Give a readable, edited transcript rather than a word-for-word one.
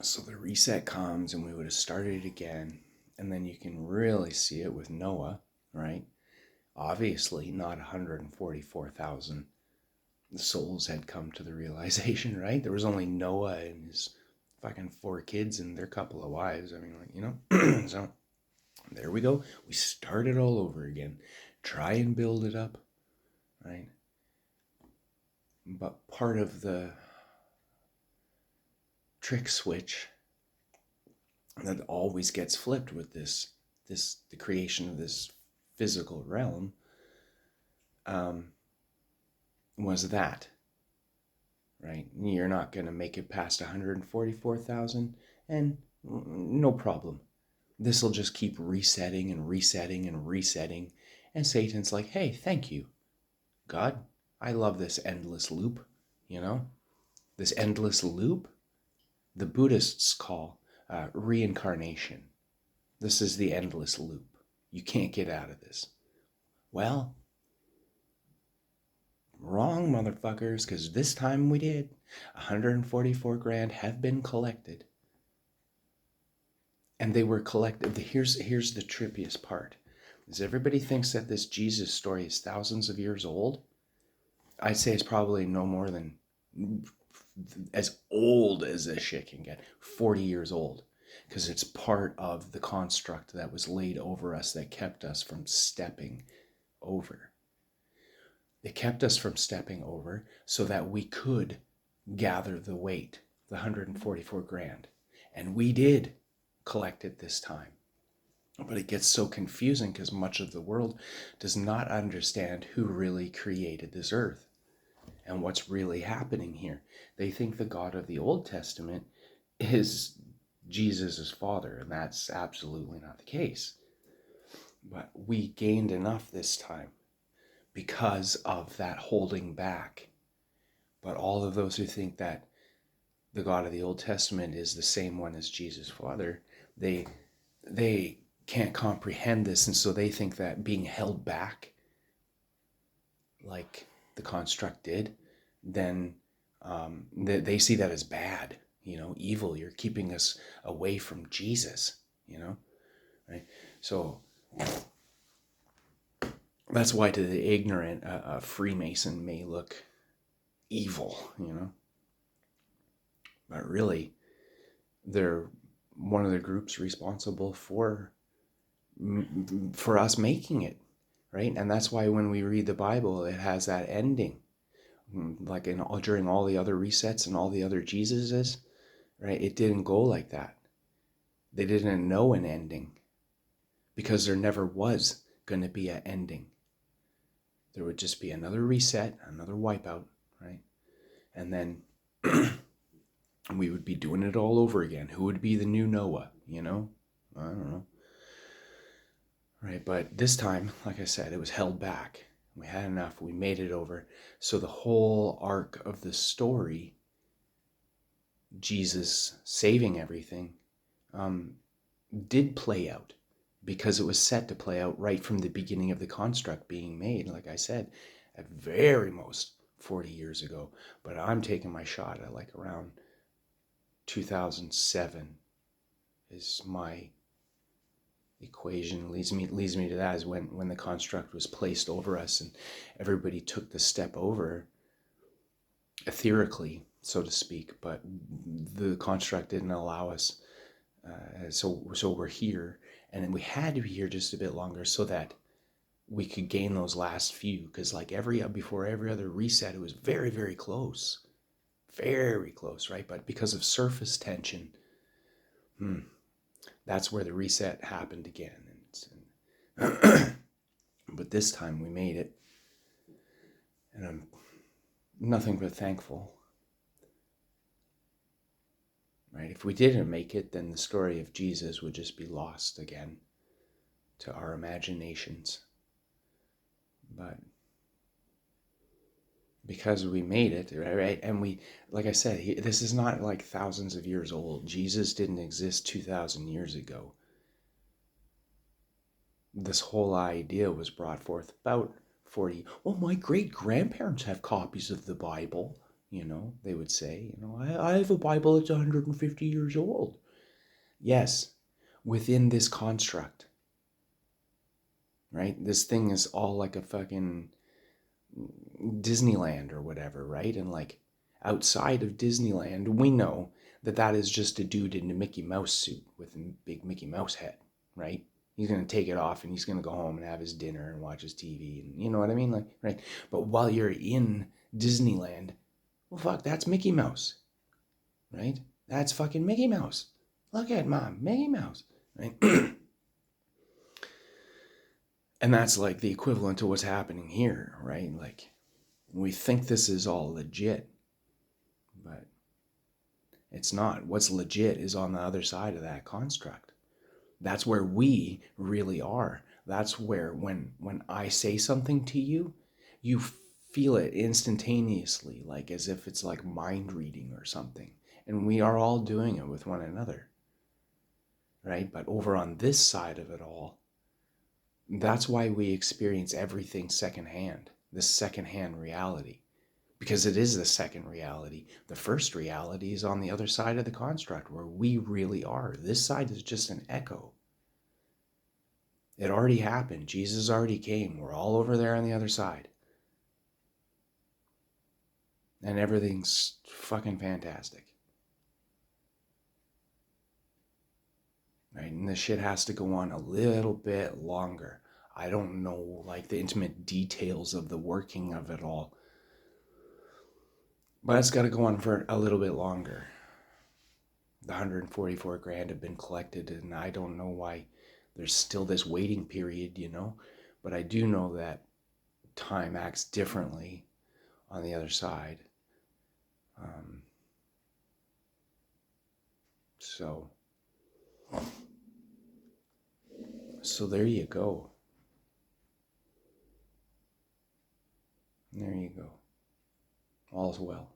So the reset comes and we would have started again. And then you can really see it with Noah, right? Obviously, not 144,000 souls had come to the realization, right? There was only Noah and his fucking 4 kids and their couple of wives. I mean, so there we go. We start it all over again. Try and build it up, right? But part of the trick switch that always gets flipped with the creation of this physical realm, was that, right? You're not going to make it past 144,000, and no problem. This will just keep resetting and resetting and resetting. And Satan's like, hey, thank you, God. I love this endless loop, This endless loop, the Buddhists call reincarnation. This is the endless loop. You can't get out of this. Well, wrong, motherfuckers, because this time we did. 144 grand have been collected. And they were collected. Here's the trippiest part. Is everybody thinks that this Jesus story is thousands of years old. I'd say it's probably no more than as old as this shit can get. 40 years old. Because it's part of the construct that was laid over us that kept us from stepping over. It kept us from stepping over so that we could gather the weight, the 144 grand. And we did collect it this time. But it gets so confusing because much of the world does not understand who really created this earth and what's really happening here. They think the God of the Old Testament is Jesus' father, and that's absolutely not the case. But we gained enough this time because of that holding back. But all of those who think that the God of the Old Testament is the same one as Jesus' father, they can't comprehend this, and so they think that being held back, like the construct did, then they see that as bad, evil. You're keeping us away from Jesus, right? So that's why to the ignorant, a Freemason may look evil, But really, they're one of the groups responsible for us making it, right? And that's why when we read the Bible, it has that ending, like during all the other resets and all the other Jesuses, right? It didn't go like that. They didn't know an ending because there never was going to be an ending. There would just be another reset, another wipeout, right? And then we would be doing it all over again. Who would be the new Noah, I don't know. Right, but this time, like I said, it was held back. We had enough. We made it over. So the whole arc of the story, Jesus saving everything, did play out because it was set to play out right from the beginning of the construct being made, like I said, at very most 40 years ago. But I'm taking my shot at like around 2007 is my equation. Leads me to that is when the construct was placed over us and everybody took the step over etherically, so to speak, but the construct didn't allow us. So we're here, and then we had to be here just a bit longer so that we could gain those last few, because like before every other reset, it was very, very close, right? But because of surface tension, that's where the reset happened again. But this time we made it, and I'm nothing but thankful. Right? If we didn't make it, then the story of Jesus would just be lost again to our imaginations. But because we made it, right? And we, like I said, this is not like thousands of years old. Jesus didn't exist 2,000 years ago. This whole idea was brought forth about 40. Well, my great grandparents have copies of the Bible, they would say, I have a Bible that's 150 years old. Yes, within this construct, right? This thing is all like a fucking Disneyland or whatever, right? And like outside of Disneyland, we know that that is just a dude in a Mickey Mouse suit with a big Mickey Mouse head, right? He's going to take it off and he's going to go home and have his dinner and watch his TV and you know what I mean? Like, right? But while you're in Disneyland, well, fuck, that's Mickey Mouse, right? That's fucking Mickey Mouse. Look at Mom, Mickey Mouse, right? And that's like the equivalent to what's happening here, right? Like, we think this is all legit, but it's not. What's legit is on the other side of that construct. That's where we really are. That's where when I say something to you, you feel it instantaneously, like as if it's like mind reading or something. And we are all doing it with one another, right? But over on this side of it all, that's why we experience everything secondhand, this secondhand reality. Because it is the second reality. The first reality is on the other side of the construct where we really are. This side is just an echo. It already happened. Jesus already came. We're all over there on the other side. And everything's fucking fantastic. Right? And this shit has to go on a little bit longer. I don't know like the intimate details of the working of it all. But it's got to go on for a little bit longer. The 144 grand have been collected, and I don't know why there's still this waiting period, but I do know that time acts differently on the other side. So there you go. There you go. All's well.